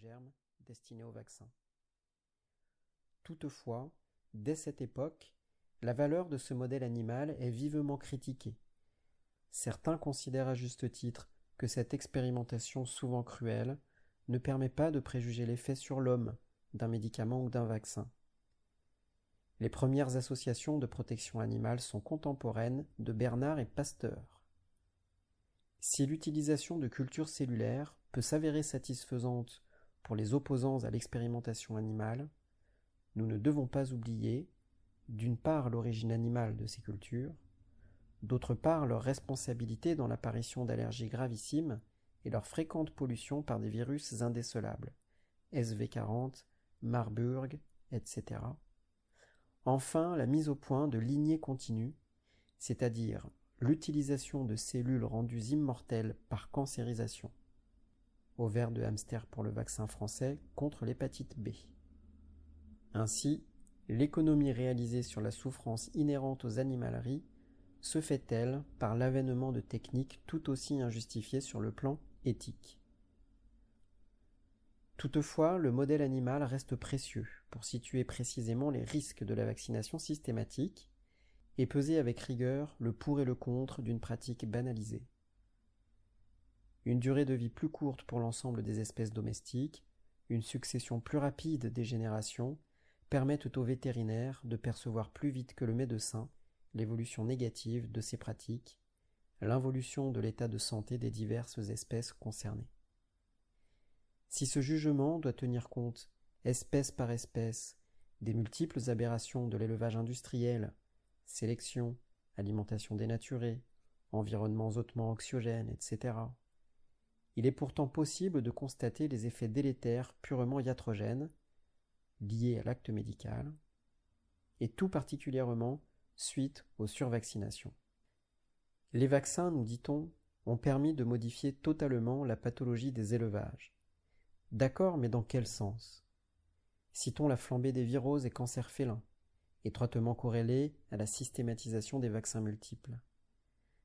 germes destinés au vaccin. Toutefois, dès cette époque, la valeur de ce modèle animal est vivement critiquée. Certains considèrent à juste titre que cette expérimentation souvent cruelle ne permet pas de préjuger l'effet sur l'homme d'un médicament ou d'un vaccin. Les premières associations de protection animale sont contemporaines de Bernard et Pasteur. Si l'utilisation de cultures cellulaires peut s'avérer satisfaisante pour les opposants à l'expérimentation animale, nous ne devons pas oublier, d'une part l'origine animale de ces cultures, d'autre part leur responsabilité dans l'apparition d'allergies gravissimes et leur fréquente pollution par des virus indécelables, SV40, Marburg, etc. Enfin, la mise au point de lignées continues, c'est-à-dire l'utilisation de cellules rendues immortelles par cancérisation. Ovaire de hamster pour le vaccin français contre l'hépatite B. Ainsi, l'économie réalisée sur la souffrance inhérente aux animaleries se fait-elle par l'avènement de techniques tout aussi injustifiées sur le plan éthique. Toutefois, le modèle animal reste précieux pour situer précisément les risques de la vaccination systématique et peser avec rigueur le pour et le contre d'une pratique banalisée. Une durée de vie plus courte pour l'ensemble des espèces domestiques, une succession plus rapide des générations permettent aux vétérinaires de percevoir plus vite que le médecin l'évolution négative de ces pratiques, l'involution de l'état de santé des diverses espèces concernées. Si ce jugement doit tenir compte, espèce par espèce, des multiples aberrations de l'élevage industriel, sélection, alimentation dénaturée, environnements hautement anxiogènes, etc., il est pourtant possible de constater les effets délétères purement iatrogènes, liés à l'acte médical, et tout particulièrement suite aux survaccinations. Les vaccins, nous dit-on, ont permis de modifier totalement la pathologie des élevages. D'accord, mais dans quel sens? Citons la flambée des viroses et cancers félins, étroitement corrélée à la systématisation des vaccins multiples.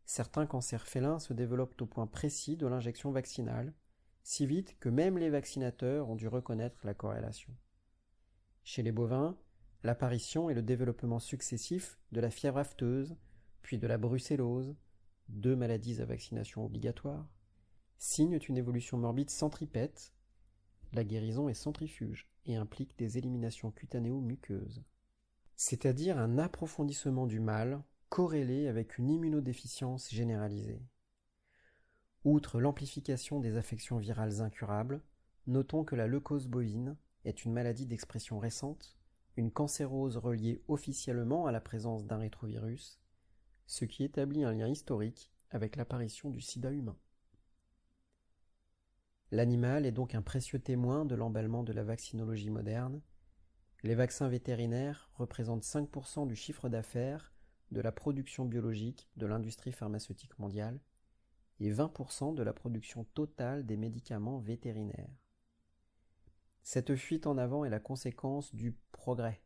Certains cancers félins se développent au point précis de l'injection vaccinale, si vite que même les vaccinateurs ont dû reconnaître la corrélation. Chez les bovins, l'apparition et le développement successif de la fièvre afteuse, puis de la brucellose, 2 maladies à vaccination obligatoire, signent une évolution morbide centripète. La guérison est centrifuge et implique des éliminations cutanéo-muqueuses, c'est-à-dire un approfondissement du mal corrélé avec une immunodéficience généralisée. Outre l'amplification des affections virales incurables, notons que la leucose bovine est une maladie d'expression récente, une cancérose reliée officiellement à la présence d'un rétrovirus, ce qui établit un lien historique avec l'apparition du sida humain. L'animal est donc un précieux témoin de l'emballement de la vaccinologie moderne. Les vaccins vétérinaires représentent 5% du chiffre d'affaires de la production biologique de l'industrie pharmaceutique mondiale et 20% de la production totale des médicaments vétérinaires. Cette fuite en avant est la conséquence du progrès,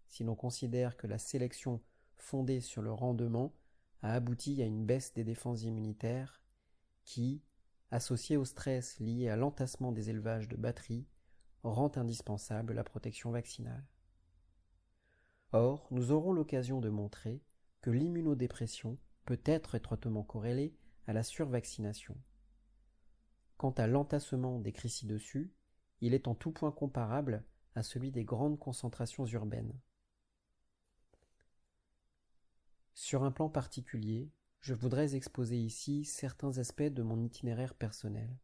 si l'on considère que la sélection fondée sur le rendement a abouti à une baisse des défenses immunitaires qui, associée au stress lié à l'entassement des élevages de batteries, rend indispensable la protection vaccinale. Or, nous aurons l'occasion de montrer que l'immunodépression peut être étroitement corrélée à la survaccination. Quant à l'entassement des cris ci-dessus, il est en tout point comparable à celui des grandes concentrations urbaines. Sur un plan particulier, je voudrais exposer ici certains aspects de mon itinéraire personnel.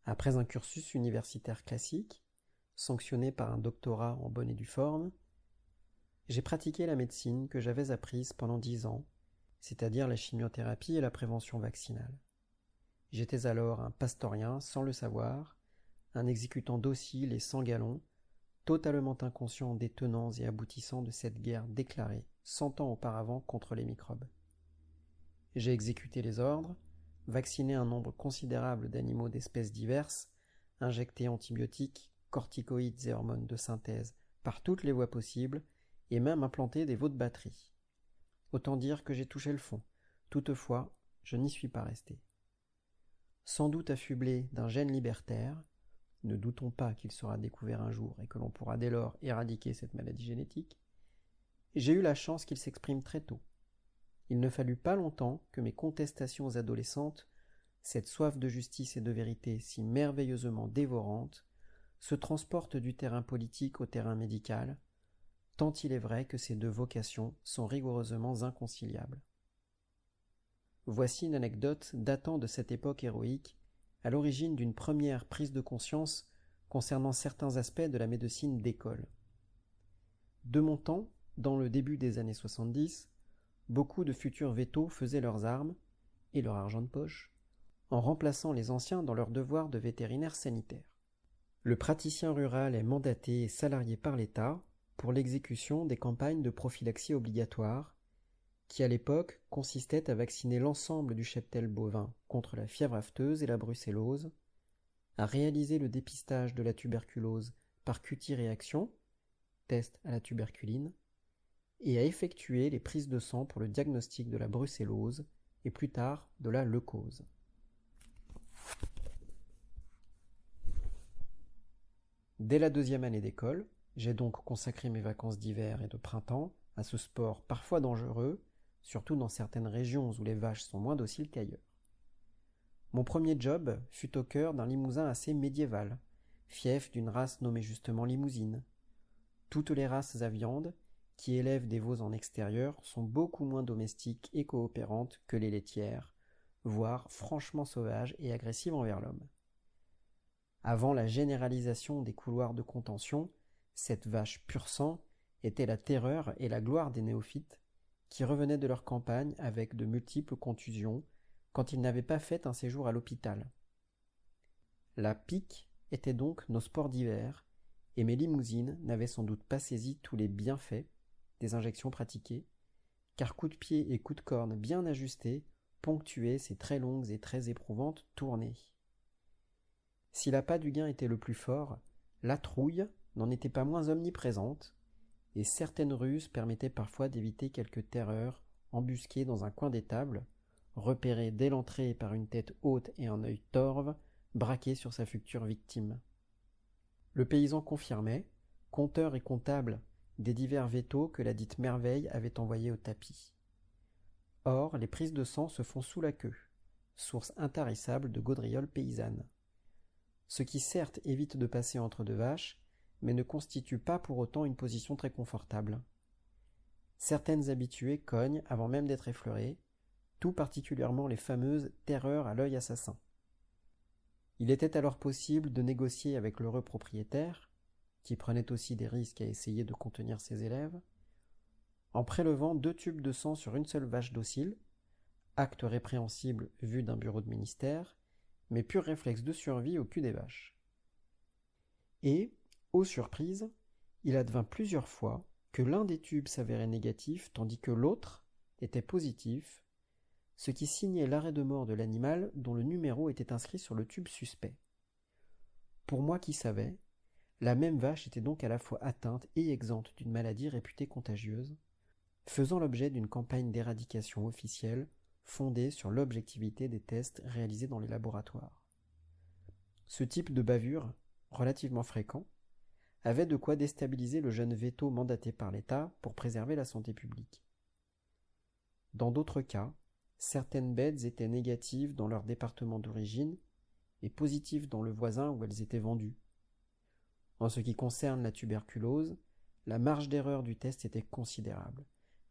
Après un cursus universitaire classique, sanctionné par un doctorat en bonne et due forme, j'ai pratiqué la médecine que j'avais apprise pendant 10 ans, c'est-à-dire la chimiothérapie et la prévention vaccinale. J'étais alors un pastorien sans le savoir, un exécutant docile et sans galon, totalement inconscient des tenants et aboutissants de cette guerre déclarée 100 ans auparavant contre les microbes. J'ai exécuté les ordres, vacciné un nombre considérable d'animaux d'espèces diverses, injecté antibiotiques, corticoïdes et hormones de synthèse par toutes les voies possibles, et même implanté des veaux de batterie. Autant dire que j'ai touché le fond. Toutefois, je n'y suis pas resté. Sans doute affublé d'un gène libertaire, ne doutons pas qu'il sera découvert un jour et que l'on pourra dès lors éradiquer cette maladie génétique, j'ai eu la chance qu'il s'exprime très tôt. Il ne fallut pas longtemps que mes contestations adolescentes, cette soif de justice et de vérité si merveilleusement dévorante, se transportent du terrain politique au terrain médical, tant il est vrai que ces deux vocations sont rigoureusement inconciliables. Voici une anecdote datant de cette époque héroïque, à l'origine d'une première prise de conscience concernant certains aspects de la médecine d'école. De mon temps, dans le début des années 70, beaucoup de futurs vétos faisaient leurs armes et leur argent de poche en remplaçant les anciens dans leur devoir de vétérinaire sanitaire. Le praticien rural est mandaté et salarié par l'État pour l'exécution des campagnes de prophylaxie obligatoires qui à l'époque consistait à vacciner l'ensemble du cheptel bovin contre la fièvre afteuse et la brucellose, à réaliser le dépistage de la tuberculose par cutie-réaction, test à la tuberculine, et à effectuer les prises de sang pour le diagnostic de la brucellose et plus tard de la leucose. Dès la deuxième année d'école, j'ai donc consacré mes vacances d'hiver et de printemps à ce sport parfois dangereux, surtout dans certaines régions où les vaches sont moins dociles qu'ailleurs. Mon premier job fut au cœur d'un Limousin assez médiéval, fief d'une race nommée justement Limousine. Toutes les races à viande, qui élèvent des veaux en extérieur, sont beaucoup moins domestiques et coopérantes que les laitières, voire franchement sauvages et agressives envers l'homme. Avant la généralisation des couloirs de contention, cette vache pur sang était la terreur et la gloire des néophytes, qui revenaient de leur campagne avec de multiples contusions quand ils n'avaient pas fait un séjour à l'hôpital. La pique était donc nos sports d'hiver, et mes limousines n'avaient sans doute pas saisi tous les bienfaits des injections pratiquées, car coups de pied et coups de corne bien ajustés ponctuaient ces très longues et très éprouvantes tournées. Si l'appât du gain était le plus fort, la trouille n'en était pas moins omniprésente, et certaines ruses permettaient parfois d'éviter quelques terreurs embusquées dans un coin d'étable, repérées dès l'entrée par une tête haute et un œil torve, braqué sur sa future victime. Le paysan confirmait, compteur et comptable des divers vétos que la dite merveille avait envoyés au tapis. Or, les prises de sang se font sous la queue, source intarissable de gaudrioles paysannes. Ce qui certes évite de passer entre deux vaches, mais ne constitue pas pour autant une position très confortable. Certaines habituées cognent avant même d'être effleurées, tout particulièrement les fameuses terreurs à l'œil assassin. Il était alors possible de négocier avec l'heureux propriétaire, qui prenait aussi des risques à essayer de contenir ses élèves, en prélevant 2 tubes de sang sur une seule vache docile, acte répréhensible vu d'un bureau de ministère, mais pur réflexe de survie au cul des vaches. Et, aux surprises, il advint plusieurs fois que l'un des tubes s'avérait négatif tandis que l'autre était positif, ce qui signait l'arrêt de mort de l'animal dont le numéro était inscrit sur le tube suspect. Pour moi qui savais, la même vache était donc à la fois atteinte et exempte d'une maladie réputée contagieuse, faisant l'objet d'une campagne d'éradication officielle fondée sur l'objectivité des tests réalisés dans les laboratoires. Ce type de bavure, relativement fréquent, avait de quoi déstabiliser le jeune véto mandaté par l'État pour préserver la santé publique. Dans d'autres cas, certaines bêtes étaient négatives dans leur département d'origine et positives dans le voisin où elles étaient vendues. En ce qui concerne la tuberculose, la marge d'erreur du test était considérable.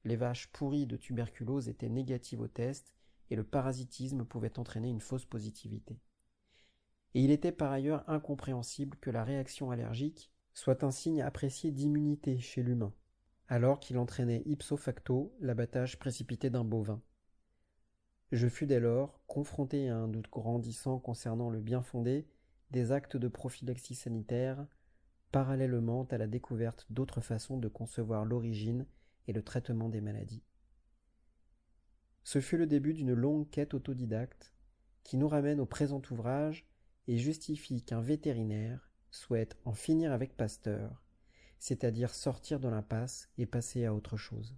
Les vaches pourries de tuberculose étaient négatives au test et le parasitisme pouvait entraîner une fausse positivité. Et il était par ailleurs incompréhensible que la réaction allergique soit un signe apprécié d'immunité chez l'humain, alors qu'il entraînait ipso facto l'abattage précipité d'un bovin. Je fus dès lors confronté à un doute grandissant concernant le bien fondé des actes de prophylaxie sanitaire, parallèlement à la découverte d'autres façons de concevoir l'origine et le traitement des maladies. Ce fut le début d'une longue quête autodidacte qui nous ramène au présent ouvrage et justifie qu'un vétérinaire souhaite en finir avec Pasteur, c'est-à-dire sortir de l'impasse et passer à autre chose.